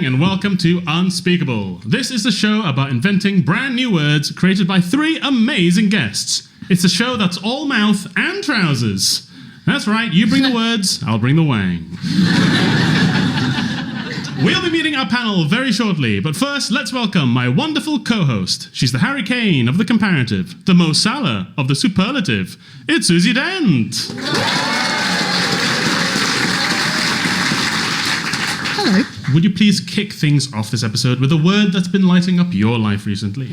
and welcome to Unspeakable. This is the show about inventing brand new words created by three amazing guests. It's a show that's all mouth and trousers. That's right, you bring the words, I'll bring the Wang. We'll be meeting our panel very shortly, but first, let's welcome my wonderful co-host. She's the Harry Kane of the comparative, the Mo Salah of the superlative. It's Susie Dent. Hello. Would you please kick things off this episode with a word that's been lighting up your life recently?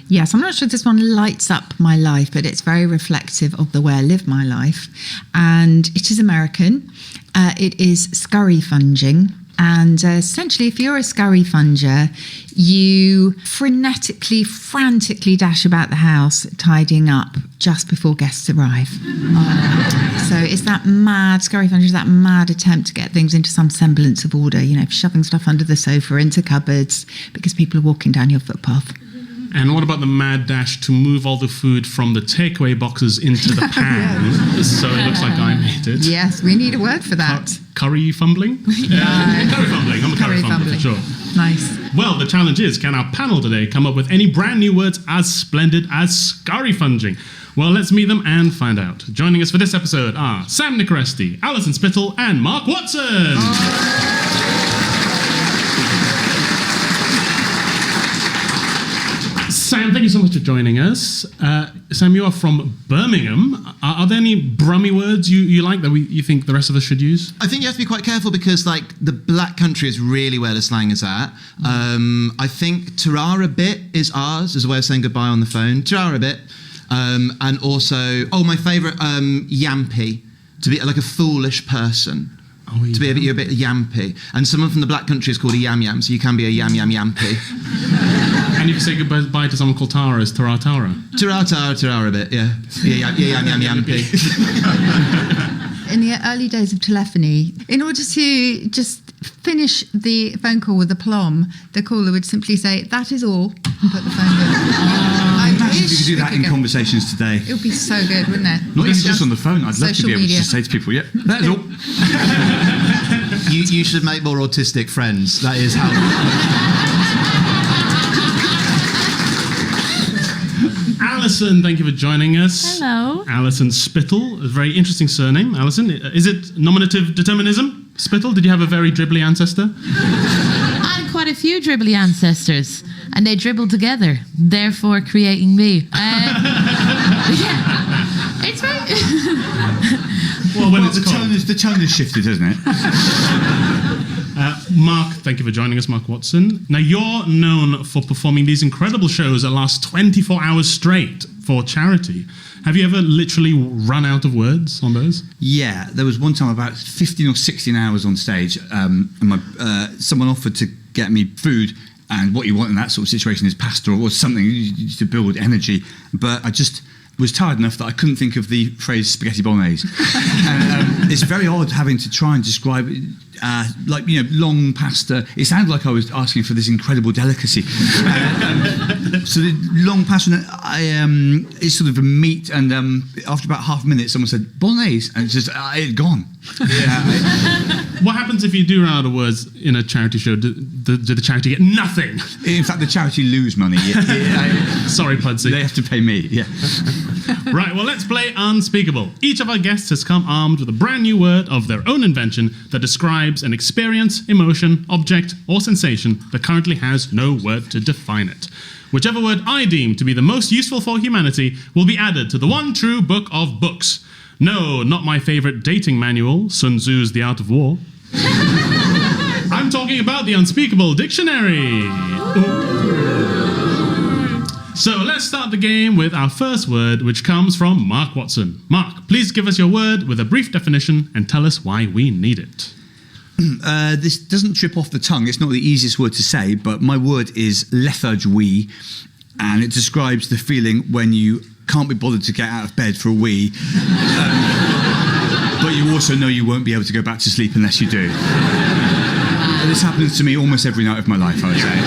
Yes, I'm not sure this one lights up my life, but it's very reflective of the way I live my life. And it is American. It is scurry funging. And essentially, if you're a scurry funger, you frenetically, frantically dash about the house, tidying up just before guests arrive. So it's that mad, scurry funger is that mad attempt to get things into some semblance of order, you know, shoving stuff under the sofa, into cupboards, because people are walking down your footpath. And what about the mad dash to move all the food from the takeaway boxes into the pan, so it looks like I made it? Yes, we need a word for that. Curry fumbling? Curry fumbling. I'm a curry fumbler for sure. Nice. Well, the challenge is, can our panel today come up with any brand new words as splendid as scurry funging? Well, let's meet them and find out. Joining us for this episode are Sam Nicoresti, Alison Spittle, and Mark Watson. Sam, thank you so much for joining us. Sam, you are from Birmingham. Are there any Brummy words you like that you think the rest of us should use? I think you have to be quite careful because, like, the Black Country is really where the slang is at. I think Tarara bit is ours as a way of saying goodbye on the phone. Tarara bit. And also, my favourite, yampy, to be like a foolish person. To be you're a bit yampy. And someone from the Black Country is called a yam-yam, so you can be a yam-yam-yampy. And if you say goodbye to someone called Tara, is Tara Tara? Tara a bit, yeah. Yam-yam-yampy. In the early days of telephony, in order to just finish the phone call with aplomb, the caller would simply say, "That is all," and put the phone down. Imagine if you could do that in conversations today. It would be so good, wouldn't it? Not even just on the phone. I'd love to be able to just say to people, "Yeah, that is all." You should make more autistic friends. That is how... Alison, thank you for joining us. Hello. Alison Spittle, a very interesting surname. Alison, is it nominative determinism? Spittle, did you have a very dribbly ancestor? I had quite a few dribbly ancestors, and they dribbled together, therefore creating me. Yeah, it's right. Well, the tone has shifted, hasn't it? Mark, thank you for joining us, Mark Watson. Now, you're known for performing these incredible shows that last 24 hours straight for charity. Have you ever literally run out of words on those? Yeah, there was one time about 15 or 16 hours on stage, and someone offered to get me food, and what you want in that sort of situation is pasta or something to build energy, but I just was tired enough that I couldn't think of the phrase spaghetti bolognese. And, it's very odd having to try and describe long pasta. It sounded like I was asking for this incredible delicacy. So the long pasta, it's sort of a meat, and after about half a minute, someone said bolognese, and it's just it had gone. Yeah. What happens if you do run out of words in a charity show? Do the charity get nothing? In fact, the charity lose money. Sorry, Pudsey. They have to pay me. Yeah. Right, well, let's play Unspeakable. Each of our guests has come armed with a brand new word of their own invention that describes an experience, emotion, object, or sensation that currently has no word to define it. Whichever word I deem to be the most useful for humanity will be added to the one true book of books. No, not my favorite dating manual, Sun Tzu's The Art of War. I'm talking about the Unspeakable Dictionary. So let's start the game with our first word, which comes from Mark Watson. Mark, please give us your word with a brief definition and tell us why we need it. This doesn't trip off the tongue. It's not the easiest word to say, but my word is lethargy, and it describes the feeling when you can't be bothered to get out of bed for a wee, but you also know you won't be able to go back to sleep unless you do. This happens to me almost every night of my life, I would say.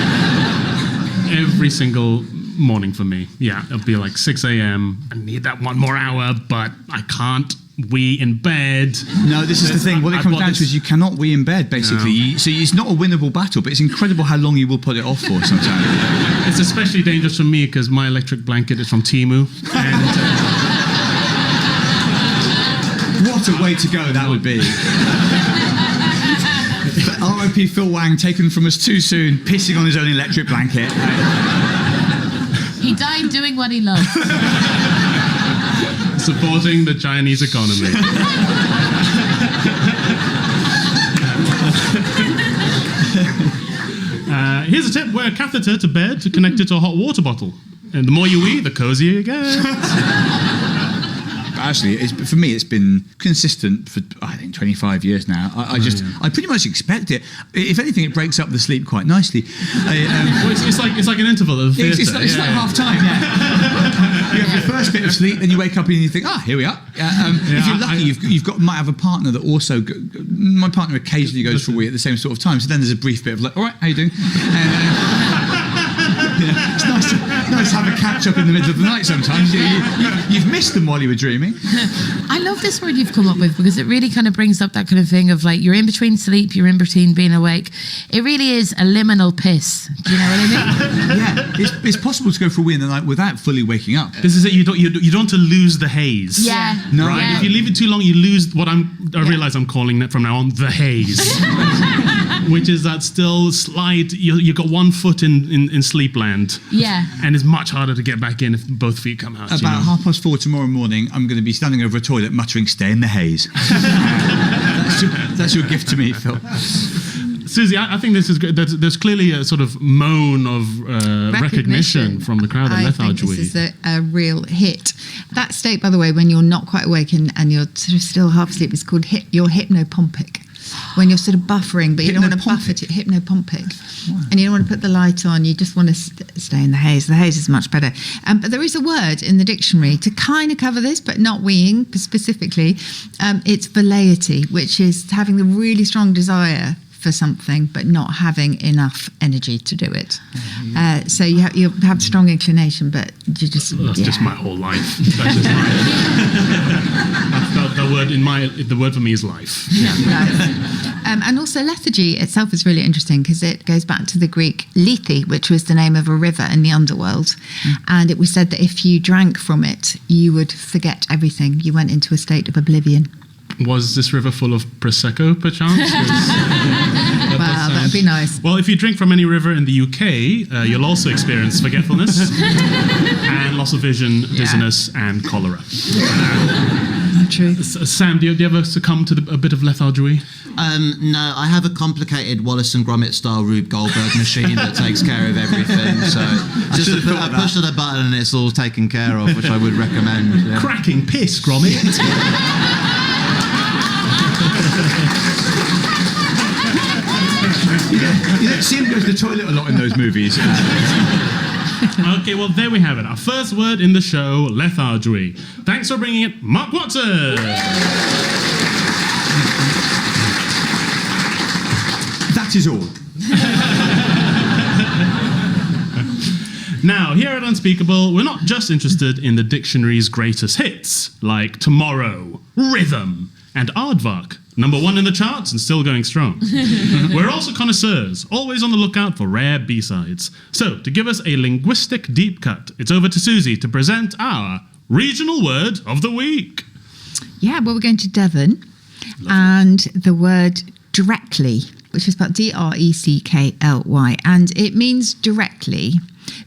Every single morning for me. Yeah, it'll be like 6 a.m. I need that one more hour, but I can't wee in bed. No, this is the thing. What it comes down to is you cannot wee in bed, basically. So it's not a winnable battle, but it's incredible how long you will put it off for sometimes. It's especially dangerous for me because my electric blanket is from Temu. And what a way to go that would be. R.I.P. Phil Wang, taken from us too soon, pissing on his own electric blanket. He died doing what he loved. supporting the Chinese economy. Here's a tip: wear a catheter to bed to connect it to a hot water bottle. And the more you eat, the cozier you get. Actually, for me, it's been consistent for, I think, 25 years now. I pretty much expect it. If anything, it breaks up the sleep quite nicely. Well, it's like an interval of theatre. It's like half time, yeah. You have your first bit of sleep, then you wake up and you think, here we are. If you're lucky, might have a partner that also... my partner occasionally goes for a wee at the same sort of time, so then there's a brief bit of like, all right, how you doing? It's nice to have a catch-up in the middle of the night sometimes. You've missed them while you were dreaming. I love this word you've come up with because it really kind of brings up that kind of thing of like you're in between sleep, you're in between being awake. It really is a liminal piss. Do you know what I mean? Yeah, it's possible to go for a wee in the night without fully waking up. This is it. You don't want to lose the haze. Yeah. No. Right? Yeah. If you leave it too long, you lose what I realise I'm calling it from now on the haze. Which is that still slight, you've got 1 foot in sleep land. Yeah. And it's much harder to get back in if both feet come out. About 4:30 tomorrow morning, I'm going to be standing over a toilet muttering, "Stay in the haze." That's your gift to me, Phil. Susie, I think this is good. There's clearly a sort of moan of recognition from the crowd at Lethargy. I think this is a real hit. That state, by the way, when you're not quite awake and you're sort of still half asleep, is called you're hypnopompic. When you're sort of buffering, but you don't want to buff it, hypnopompic. Wow. And you don't want to put the light on, you just want to stay in the haze. The haze is much better. But there is a word in the dictionary to kind of cover this, but not weeing specifically. It's velleity, which is having the really strong desire for something, but not having enough energy to do it. So you have strong inclination, but you just... That's just my whole life. That's just the word for me is life. And also lethargy itself is really interesting because it goes back to the Greek lethe, which was the name of a river in the underworld. And it was said that if you drank from it, you would forget everything. You went into a state of oblivion. Was this river full of Prosecco, perchance? Wow, that'd be nice. Well, if you drink from any river in the UK, you'll also experience forgetfulness and loss of vision, dizziness, and cholera. True. Sam, do you ever succumb to a bit of lethargy? No, I have a complicated Wallace and Gromit style Rube Goldberg machine that takes care of everything. So just I push a button and it's all taken care of, which I would recommend. Yeah. Cracking piss, Gromit. You don't see him go to the toilet a lot in those movies. Okay, well, there we have it. Our first word in the show, lethargy. Thanks for bringing it, Mark Watson. That is all. Now, here at Unspeakable, we're not just interested in the dictionary's greatest hits, like tomorrow, rhythm, and aardvark. #1 in the charts and still going strong. We're also connoisseurs, always on the lookout for rare B-sides. So, to give us a linguistic deep cut, it's over to Susie to present our regional word of the week. Yeah, well, we're going to Devon. Lovely. And the word directly, which is spelled D-R-E-C-K-L-Y. And it means directly,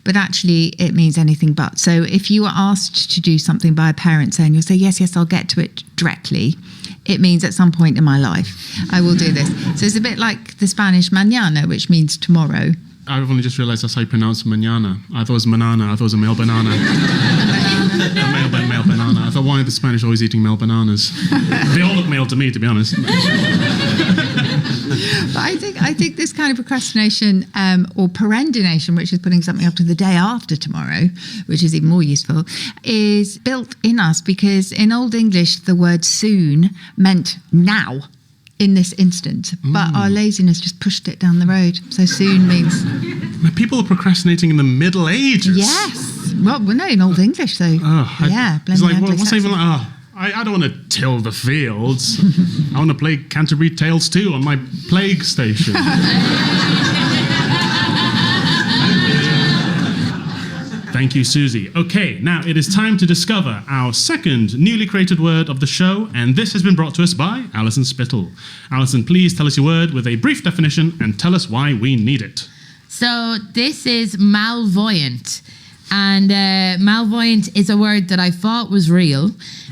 but actually it means anything but. So if you are asked to do something by a parent saying, you'll say, yes, I'll get to it directly. It means at some point in my life, I will do this. So it's a bit like the Spanish mañana, which means tomorrow. I've only just realised that's how you pronounce mañana. I thought it was banana. I thought it was a male banana. male banana. I thought, why are the Spanish always eating male bananas? They all look male to me, to be honest. But I think this kind of procrastination or perendination, which is putting something up to the day after tomorrow, which is even more useful, is built in us because in Old English, the word soon meant now in this instant. But our laziness just pushed it down the road. So soon means... People are procrastinating in the Middle Ages. Yes. Well, no, in Old English, though. It's like, what's even like... I don't want to till the fields. I want to play Canterbury Tales 2 on my plague station. Thank you, Susie. Okay, now it is time to discover our second newly created word of the show, and this has been brought to us by Alison Spittle. Alison, please tell us your word with a brief definition and tell us why we need it. So this is malvoyant. And malvoyant is a word that I thought was real,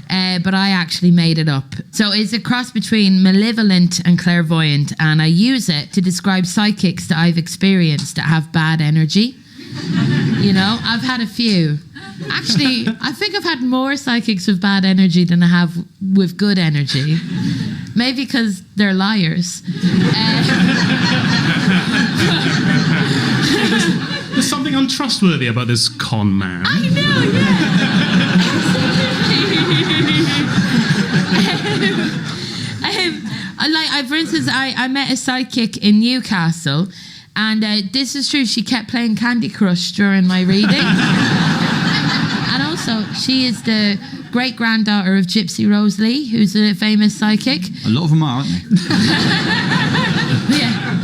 but I actually made it up. So it's a cross between malevolent and clairvoyant, and I use it to describe psychics that I've experienced that have bad energy. You know, I've had a few. Actually, I think I've had more psychics with bad energy than I have with good energy. Maybe because they're liars. There's something untrustworthy about this con man. I know, yeah. For instance, I met a psychic in Newcastle, and this is true. She kept playing Candy Crush during my reading. And also, she is the great-granddaughter of Gypsy Rose Lee, who's a famous psychic. A lot of them are, aren't they? Yeah.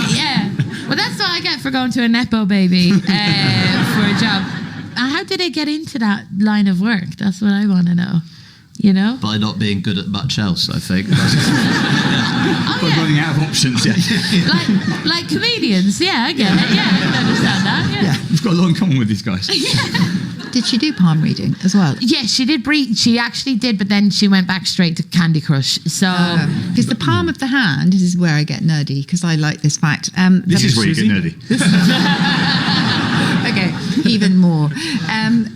Yeah. Well, that's what I get for going to a Nepo baby for a job. How did I get into that line of work? That's what I want to know. You know? By not being good at much else, I think. By running out of options, yeah. like comedians, yeah, I get it. Yeah, I can understand that. Yeah. We've got a lot in common with these guys. Did she do palm reading as well? Yeah, she did. She actually did, but then she went back straight to Candy Crush. So, because the palm of the hand, this is where I get nerdy because I like this fact. This is where you get nerdy. Okay, even more.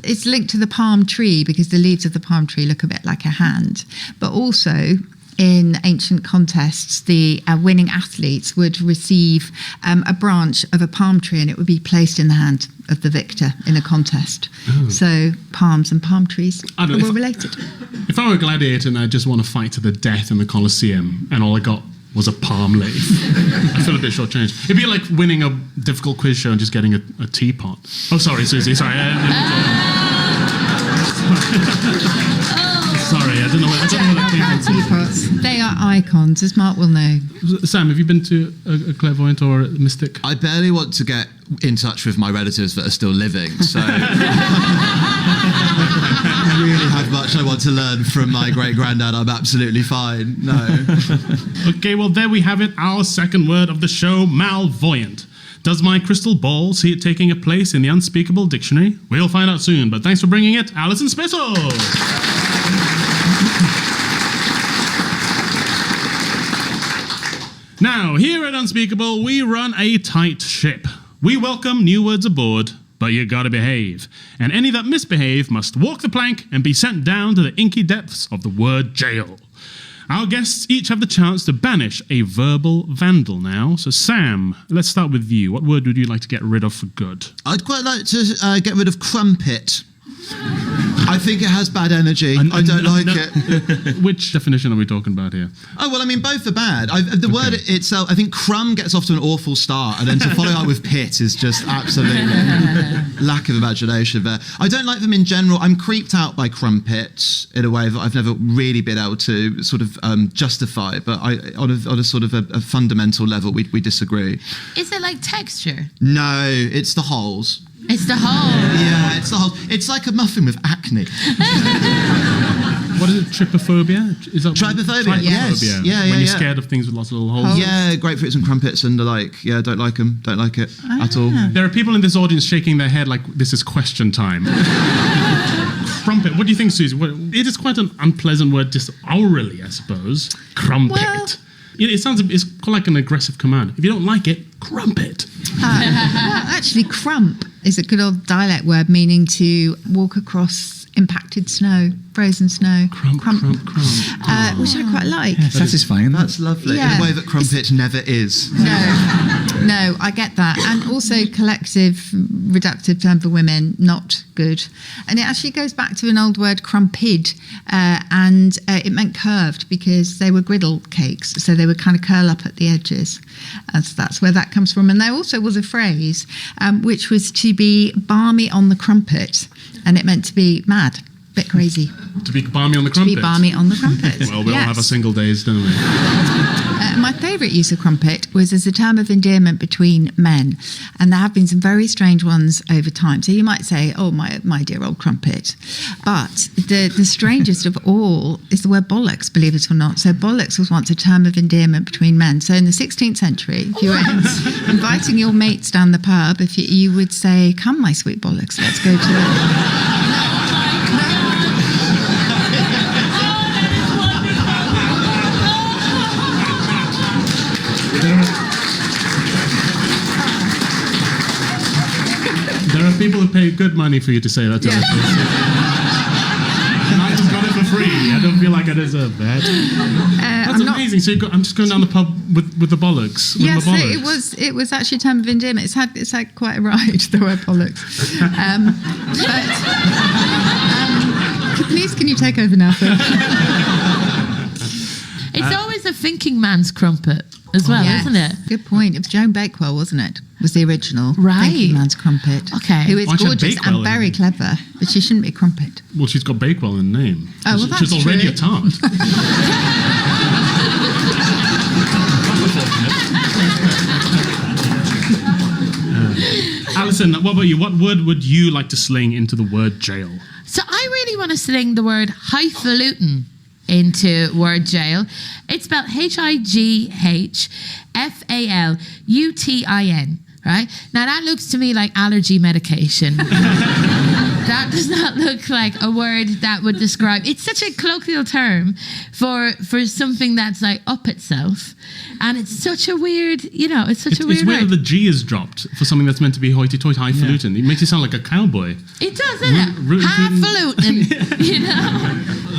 It's linked to the palm tree because the leaves of the palm tree look a bit like a hand. But also, in ancient contests, the winning athletes would receive a branch of a palm tree and it would be placed in the hand of the victor in a contest. Oh. So palms and palm trees were related. If I were a gladiator and I just want to fight to the death in the Colosseum and all I got was a palm leaf, I feel a bit shortchanged. It'd be like winning a difficult quiz show and just getting a teapot. Oh, sorry, Susie, sorry. Sorry, I don't know what teapots. They are icons, as Mark will know. Sam, have you been to a clairvoyant or a mystic? I barely want to get in touch with my relatives that are still living, so I really have much I want to learn from my great-granddad. I'm absolutely fine. No. Okay, well, there we have it. Our second word of the show, malvoyant. Does my crystal ball see it taking a place in the Unspeakable dictionary? We'll find out soon, but thanks for bringing it, Alison Spittle. Now, here at Unspeakable, we run a tight ship. We welcome new words aboard, but you gotta behave. And any that misbehave must walk the plank and be sent down to the inky depths of the word jail. Our guests each have the chance to banish a verbal vandal now. So, Sam, let's start with you. What word would you like to get rid of for good? I'd quite like to get rid of crumpet. I think it has bad energy. I don't like it. Which definition are we talking about here? Oh, well, I mean, both are bad. The word itself, I think crumb gets off to an awful start, and then to follow up with pit is just absolutely lack of imagination there. I don't like them in general. I'm creeped out by crumpets in a way that I've never really been able to sort of justify, but on a sort of a fundamental level, we disagree. Is it like texture? No, it's the holes. It's the hole. Yeah, it's the hole. It's like a muffin with acne. What is it? Trypophobia? Is that Trypophobia, yes. Yeah, when you're scared of things with lots of little holes. Yeah, grapefruits and crumpets and the like. Yeah, don't like them. Don't like it at all. There are people in this audience shaking their head like this is question time. Crumpet. What do you think, Susie? It is quite an unpleasant word, just orally, I suppose. Crumpet. Well, it's quite like an aggressive command. If you don't like it, crumpet. Well, actually, crump is a good old dialect word meaning to walk across impacted snow, frozen snow. Crump. Which I quite like. Yeah, satisfying. That's lovely. Yeah. In a way that crumpet never is. No, I get that. And also collective, reductive term for women, not good. And it actually goes back to an old word, crumpid, and it meant curved because they were griddle cakes, so they would kind of curl up at the edges. That's where that comes from. And there also was a phrase which was to be balmy on the crumpet, and it meant to be mad. bit crazy. To be balmy on the To crumpet. be balmy on the crumpet. Well, we all Yes. have our single days, don't we? My favourite use of crumpet was as a term of endearment between men, and there have been some very strange ones over time. So you might say, "Oh, my dear old crumpet," but the strangest of all is the word bollocks. Believe it or not, so bollocks was once a term of endearment between men. So in the 16th century, if you were inviting your mates down the pub, if you would say, "Come, my sweet bollocks, let's go to." There are people who pay good money for you to say that to Yeah. their face. And I just got it for free. I don't feel like I deserve that. That's I'm not- amazing. So I'm just going down the pub with the bollocks. With Yes, my bollocks. it was actually a term of endearment. It's had quite a ride, the word bollocks. Please, can you take over now, Phil? It's always a thinking man's crumpet as well, Yes. isn't it? Good point. It was Joan Bakewell, wasn't it? Was the original Right. thinking man's crumpet. Okay. Who is Why should gorgeous Bakewell and very in? clever, but she shouldn't be a crumpet. Well, she's got Bakewell in the name. Oh, well, She's that's already true. a tart. Alison, what about you? What word would you like to sling into the word jail? So I really want to sling the word highfalutin into word jail. It's spelled HIGHFALUTIN, right? Now that looks to me like allergy medication. That does not look like a word that would describe. It's such a colloquial term for something that's like up itself, and it's such a weird, it's such a weird It's weird word. that the G is dropped for something that's meant to be hoity-toity, highfalutin. It makes you sound like a cowboy. It does, doesn't it? Rootin'. Highfalutin,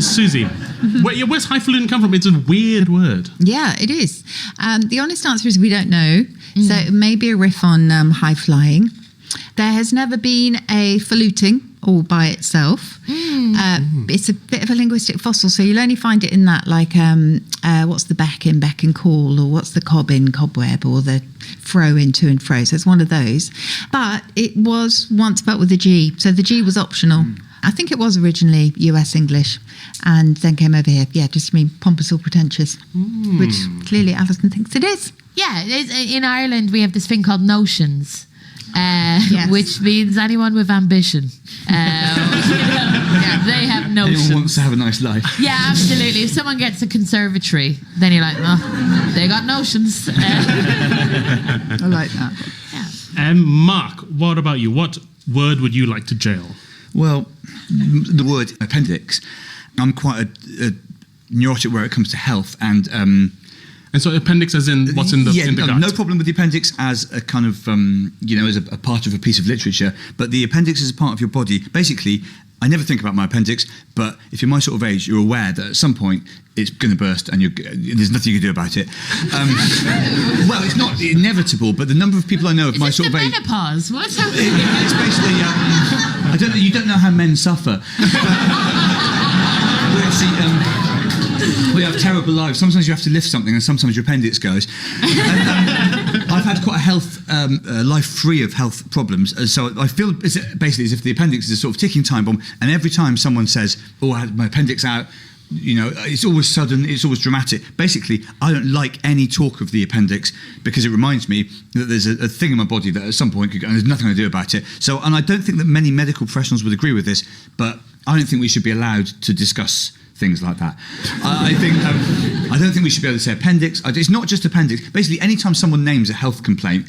Susie, where's highfalutin come from? It's a weird word. Yeah, it is. The honest answer is we don't know. So it may be a riff on high flying. There has never been a faluting all by itself. It's a bit of a linguistic fossil, so you'll only find it in that, like, what's the beck in beck and call, or what's the cob in cobweb, or the fro in to and fro. So it's one of those. But it was once spelt with a G, so the G was optional. I think it was originally US English and then came over here, just to mean pompous or pretentious, which clearly Alison thinks it is. Yeah, in Ireland we have this thing called notions, Yes. which means anyone with ambition. They have notions. Anyone wants to have a nice life. Yeah, absolutely. If someone gets a conservatory, then you're like, oh, they got notions. I like that. Mark, what about you? What word would you like to jail? Well, the word appendix. I'm quite a neurotic where it comes to health, and so appendix as in what's in the gut? no problem with the appendix as a kind of as a part of a piece of literature, but the appendix is a part of your body. Basically, I never think about my appendix, but if you're my sort of age, you're aware that at some point it's going to burst and there's nothing you can do about it. Well, it's not inevitable, but the number of people I know of my Is sort it of the age... menopause? What's happening? It's basically... you don't know how men suffer. We have terrible lives. Sometimes you have to lift something and sometimes your appendix goes. I've had quite a life free of health problems. So I feel basically as if the appendix is a sort of ticking time bomb, and every time someone says, "Oh, I had my appendix out," it's always sudden, it's always dramatic. Basically, I don't like any talk of the appendix because it reminds me that there's a thing in my body that at some point could go, and there's nothing I can do about it. So, and I don't think that many medical professionals would agree with this, but I don't think we should be allowed to discuss things like that. I don't think we should be able to say appendix. It's not just appendix. Basically, anytime someone names a health complaint,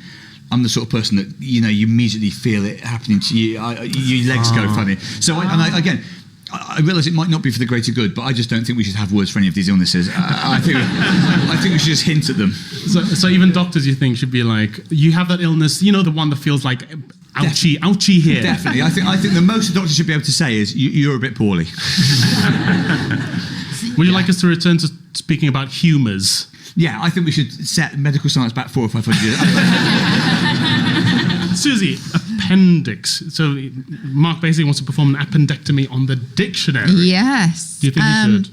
I'm the sort of person that you immediately feel it happening to you. Your legs go funny. So I realise it might not be for the greater good, but I just don't think we should have words for any of these illnesses. I think we should just hint at them. So even doctors, you think, should be like, you have that illness, the one that feels like ouchie here. Definitely. I think the most a doctor should be able to say is you're a bit poorly. Would you like us to return to speaking about humours? Yeah, I think we should set medical science back 400 or 500 years. Susie, appendix. So Mark basically wants to perform an appendectomy on the dictionary. Yes. Do you think he should?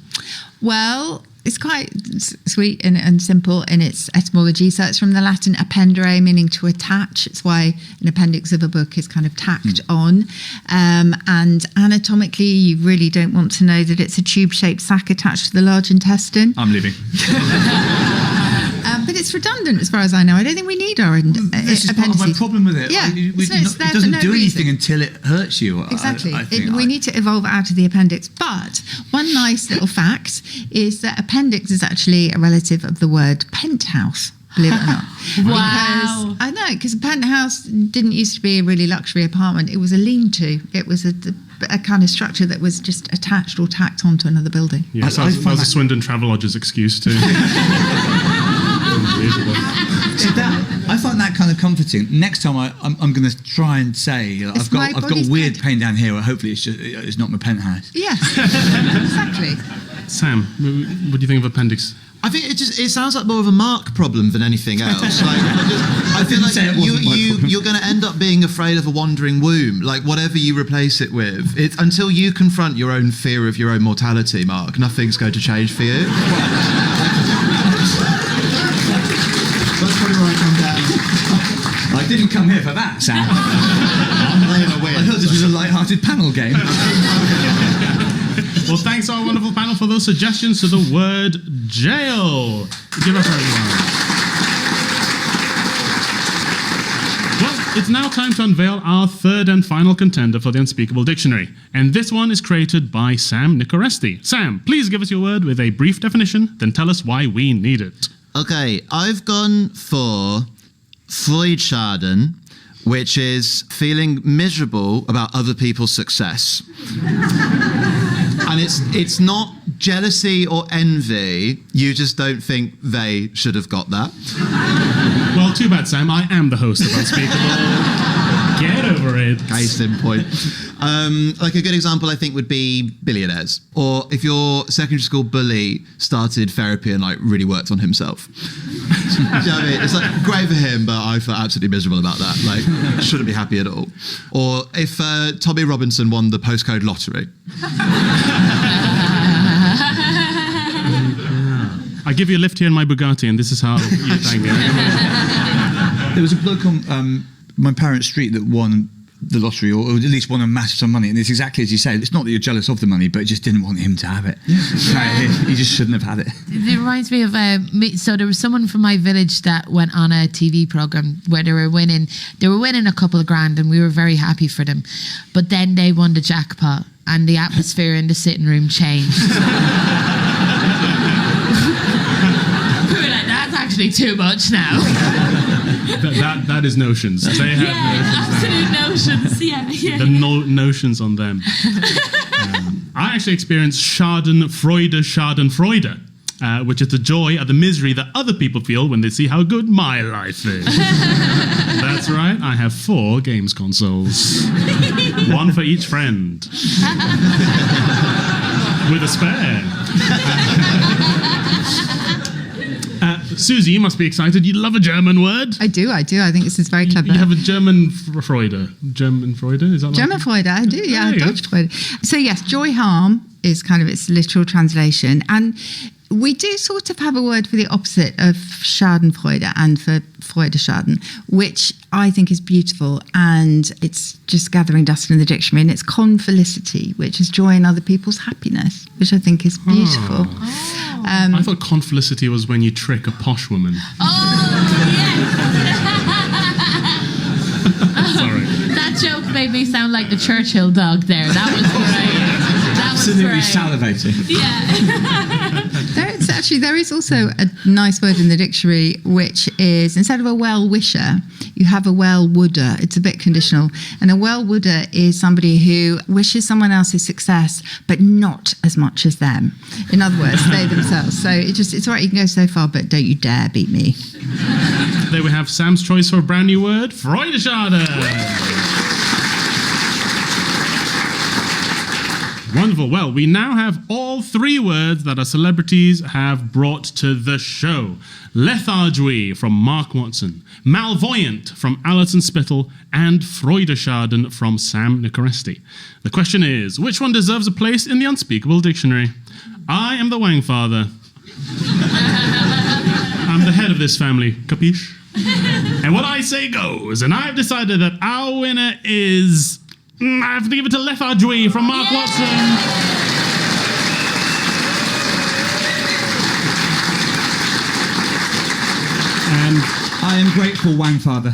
Well, It's quite sweet and simple in its etymology. So it's from the Latin appendere, meaning to attach. It's why an appendix of a book is kind of tacked on. And anatomically, you really don't want to know that it's a tube-shaped sac attached to the large intestine. I'm leaving. But it's redundant as far as I know. I don't think we need our This is part of my problem with it. Yeah, it doesn't do anything until it hurts you. Exactly. I think We need to evolve out of the appendix. But one nice little fact is that appendix is actually a relative of the word penthouse. Believe it or not. Wow. I know, because a penthouse didn't used to be a really luxury apartment. It was a lean-to. It was a kind of structure that was just attached or tacked onto another building. Yeah, that was a Swindon Travelodge's excuse too. Unbelievable. I find that kind of comforting. Next time I'm going to try and say I've got a weird pain down here. Hopefully it's not my penthouse. Yeah, exactly. Sam, what do you think of appendix? I think it sounds like more of a Mark problem than anything else. Like, I feel like you're going to end up being afraid of a wandering womb, like whatever you replace it with. Until you confront your own fear of your own mortality, Mark, nothing's going to change for you. That's probably where I come down. I didn't come here for that, Sam. I thought this was a light-hearted panel game. Well, thanks our wonderful panel for those suggestions to the word jail. Give us everyone. Well, it's now time to unveil our third and final contender for the Unspeakable Dictionary. And this one is created by Sam Nicoresti. Sam, please give us your word with a brief definition, then tell us why we need it. Okay, I've gone for Freudschaden, which is feeling miserable about other people's success. And it's not jealousy or envy, you just don't think they should have got that. Well, too bad, Sam. I am the host of Unspeakable. Get over it. Case in point. Like a good example, I think, would be billionaires. Or if your secondary school bully started therapy and like really worked on himself. You know what I mean? It's like great for him, but I felt absolutely miserable about that. Like, shouldn't be happy at all. Or if Tommy Robinson won the postcode lottery. I give you a lift here in my Bugatti, and this is how you thank me. There was a bloke on my parents' street that won the lottery, or at least won a massive sum of money, and it's exactly as you said. It's not that you're jealous of the money, but just didn't want him to have it. He just shouldn't have had it. It reminds me of so there was someone from my village that went on a TV program where they were winning a couple of grand, and we were very happy for them, but then they won the jackpot and the atmosphere in the sitting room changed. We were like, that's actually too much now. That is notions. They have notions. Yeah. The notions on them. I actually experienced Schadenfreude, which is the joy or the misery that other people feel when they see how good my life is. That's right, I have 4 games consoles. 1 for each friend. With a spare. Susie, you must be excited. You love a German word. I do. I think this is very clever. You have a German Freude. German Freude? Is that like German Freude, I do, yeah. There you Dutch Freude. So yes, joy harm is kind of its literal translation. And we do sort of have a word for the opposite of Schadenfreude and for Freudeschaden, which I think is beautiful, and it's just gathering dust in the dictionary, and it's confelicity, which is joy in other people's happiness, which I think is beautiful. I thought confelicity was when you trick a posh woman. Oh, yes. Sorry. That joke made me sound like the Churchill dog there. That was great. Absolutely salivating. Yeah. There is also a nice word in the dictionary, which is, instead of a well-wisher, you have a well-wooder. It's a bit conditional. And a well-wooder is somebody who wishes someone else's success, but not as much as them. In other words, they themselves. So it's all right, you can go so far, but don't you dare beat me. There we have Sam's choice for a brand new word, Freudeschaden. Wonderful. Well, we now have all 3 words that our celebrities have brought to the show. Lethargy from Mark Watson, malvoyant from Alison Spittle, and Freudeschaden from Sam Nicarestie. The question is, which one deserves a place in the Unspeakable Dictionary? I am the Wang father. I'm the head of this family, capiche? And what I say goes, and I've decided that our winner is... I have to give it to Lethargy from Mark Watson. And I am grateful, Wang father.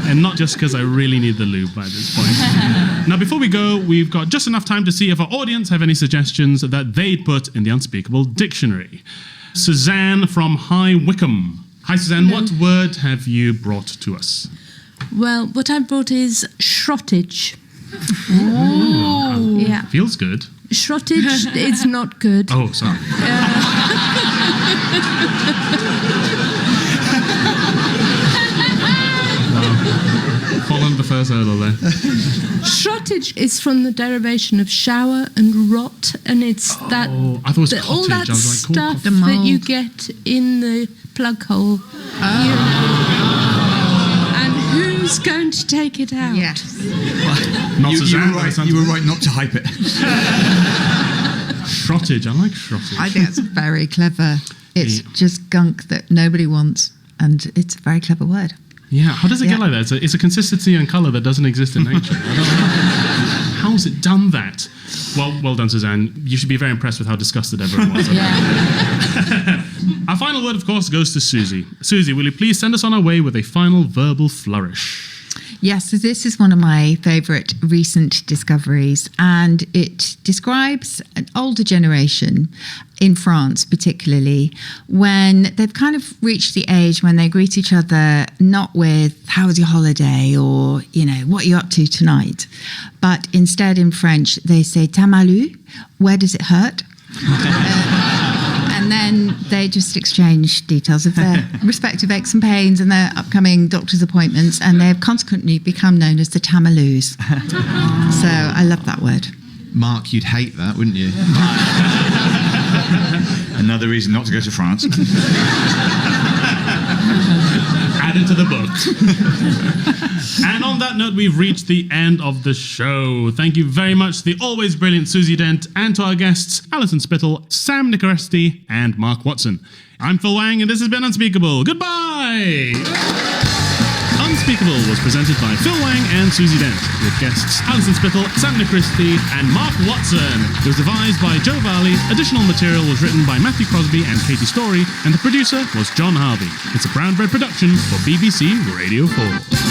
and not just because I really need the lube by this point. Now, before we go, we've got just enough time to see if our audience have any suggestions that they'd put in the Unspeakable dictionary. Suzanne from High Wycombe. Hi, Suzanne. What word have you brought to us? Well, what I brought is shrottage. Ooh. Yeah. Feels good. Shrottage is not good. Oh, sorry. Fallen the first hurdle there. Shrottage is from the derivation of shower and rot, and it's that I thought it was all cottage. that I was like, cool, stuff The that you mould. get in the plug hole. You know. And who's going to take it out? Yes. Not You Suzanne. were right not to hype it. Shrottage. I like shrottage. I think that's very clever. It's Yeah. just gunk that nobody wants, and it's a very clever word. Yeah, how does it get Yeah. like that? It's a consistency and colour that doesn't exist in nature. I don't know. How's it done that? Well done, Suzanne. You should be very impressed with how disgusted everyone was. Our final word, of course, goes to Susie. Susie, will you please send us on our way with a final verbal flourish? Yes, so this is one of my favourite recent discoveries, and it describes an older generation in France, particularly, when they've kind of reached the age when they greet each other not with "How was your holiday?" or, you know, "What are you up to tonight?" but instead in French they say "T'as mal eu?" "Where does it hurt?" And then they just exchange details of their respective aches and pains and their upcoming doctor's appointments, and they've consequently become known as the Tamaloos. So I love that word. Mark, you'd hate that, wouldn't you? Another reason not to go to France. Add it to the book. And on that note, we've reached the end of the show. Thank you very much to the always brilliant Susie Dent and to our guests, Allison Spittle, Sam Nicarestie, and Mark Watson. I'm Phil Wang, and this has been Unspeakable. Goodbye! Unspeakable was presented by Phil Wang and Susie Dent, with guests Alison Spittle, Sam Nicarestie, and Mark Watson. It was devised by Joe Valley, additional material was written by Matthew Crosby and Katie Story, and the producer was John Harvey. It's a Brown Bread production for BBC Radio 4.